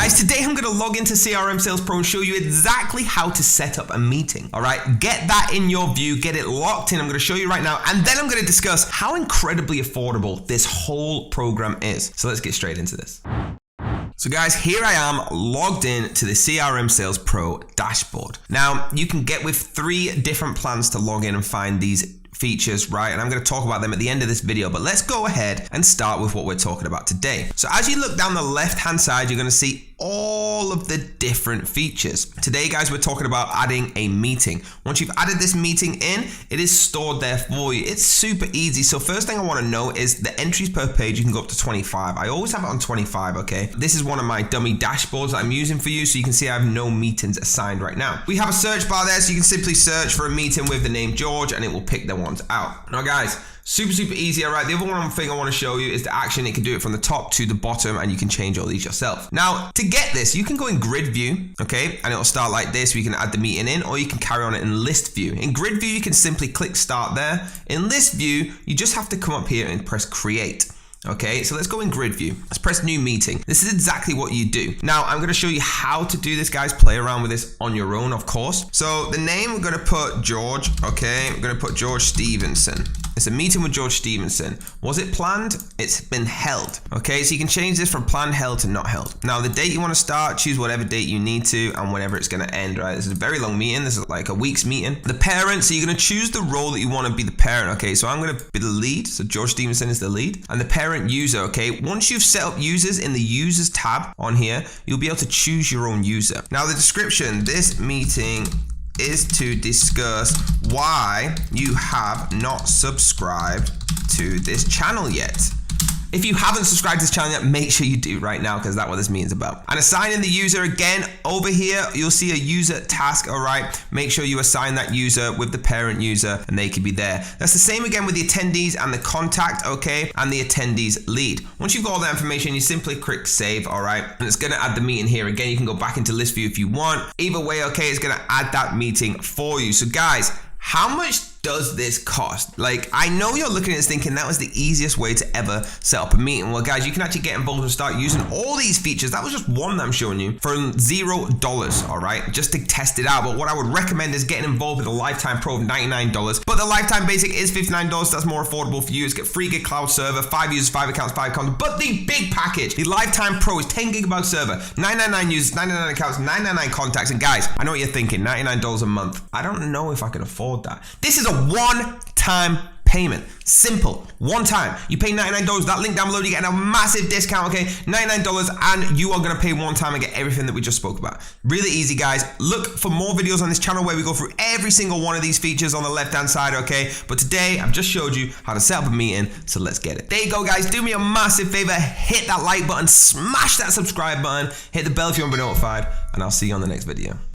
Guys, today I'm going to log into CRM Sales Pro and show you exactly how to set up a meeting. All right, get that in your view, get it locked in. I'm going to show you right now, and then I'm going to discuss how incredibly affordable this whole program is. So let's get straight into this. So guys, here I am logged in to the CRM Sales Pro dashboard. Now, you can get with 3 different plans to log in and find these features, right? And I'm going to talk about them at the end of this video, but let's go ahead and start with what we're talking about today. So as you look down the left-hand side, you're going to see all of the different features. Today, guys, we're talking about adding a meeting. Once you've added this meeting in, it is stored there for you. It's super easy. So first thing I want to know is the entries per page. You can go up to 25. I always have it on 25, okay? This is one of my dummy dashboards that I'm using for you, so you can see I have no meetings assigned right now. We have a search bar there, so you can simply search for a meeting with the name George, and it will pick the ones out. Now, guys, super easy. All right, the other one thing I want to show you is the action. It can do it from the top to the bottom, and you can change all these yourself. Now, to get this, you can go in grid view, okay, and it'll start like this. We can add the meeting in, or you can carry on it in list view. In grid view, you can simply click start there. In list view, you just have to come up here and press create. Okay, so let's go in grid view. Let's press new meeting. This is exactly what you do. Now, I'm going to show you how to do this, guys. Play around with this on your own, of course. So the name, we're going to put George. Okay, we're going to put George Stevenson. It's a meeting with George Stevenson. Was it planned? It's been held. Okay, so you can change this from planned, held to not held. Now, the date you want to start, choose whatever date you need to and whenever it's going to end, right? This is a very long meeting. This is like a week's meeting. The parent, so you're going to choose the role that you want to be the parent. Okay, so I'm going to be the lead. So George Stevenson is the lead. And the parent user, okay? Once you've set up users in the users tab on here, you'll be able to choose your own user. Now, the description, this meeting is to discuss why you have not subscribed to this channel yet. If you haven't subscribed to this channel yet, make sure you do right now, because that's what this meeting is about. And assigning the user, again, over here, you'll see a user task, all right? Make sure you assign that user with the parent user, and they can be there. That's the same again with the attendees and the contact, okay? And the attendees lead. Once you've got all that information, you simply click save, all right? And it's gonna add the meeting here. Again, you can go back into list view if you want. Either way, okay, it's gonna add that meeting for you. So guys, how much does this cost? Like, I know you're looking at this thinking that was the easiest way to ever set up a meeting. Well, guys, you can actually get involved and start using all these features. That was just one that I'm showing you for $0, all right? Just to test it out. But what I would recommend is getting involved with a lifetime pro of $99. But the lifetime basic is $59. That's more affordable for you. It's got 3 gig cloud server, 5 users, 5 accounts, 5 accounts. But the big package, the lifetime pro is 10 gigabyte server, 999 users, 99 accounts, 999 contacts. And guys, I know what you're thinking, $99 a month. I don't know if I can afford that. This is a one-time payment. Simple. One time. You pay $99. That link down below, you get a massive discount, okay? $99, and you are going to pay one time and get everything that we just spoke about. Really easy, guys. Look for more videos on this channel where we go through every single one of these features on the left-hand side, okay? But today, I've just showed you how to set up a meeting, so let's get it. There you go, guys. Do me a massive favor. Hit that like button, smash that subscribe button, hit the bell if you want to be notified, and I'll see you on the next video.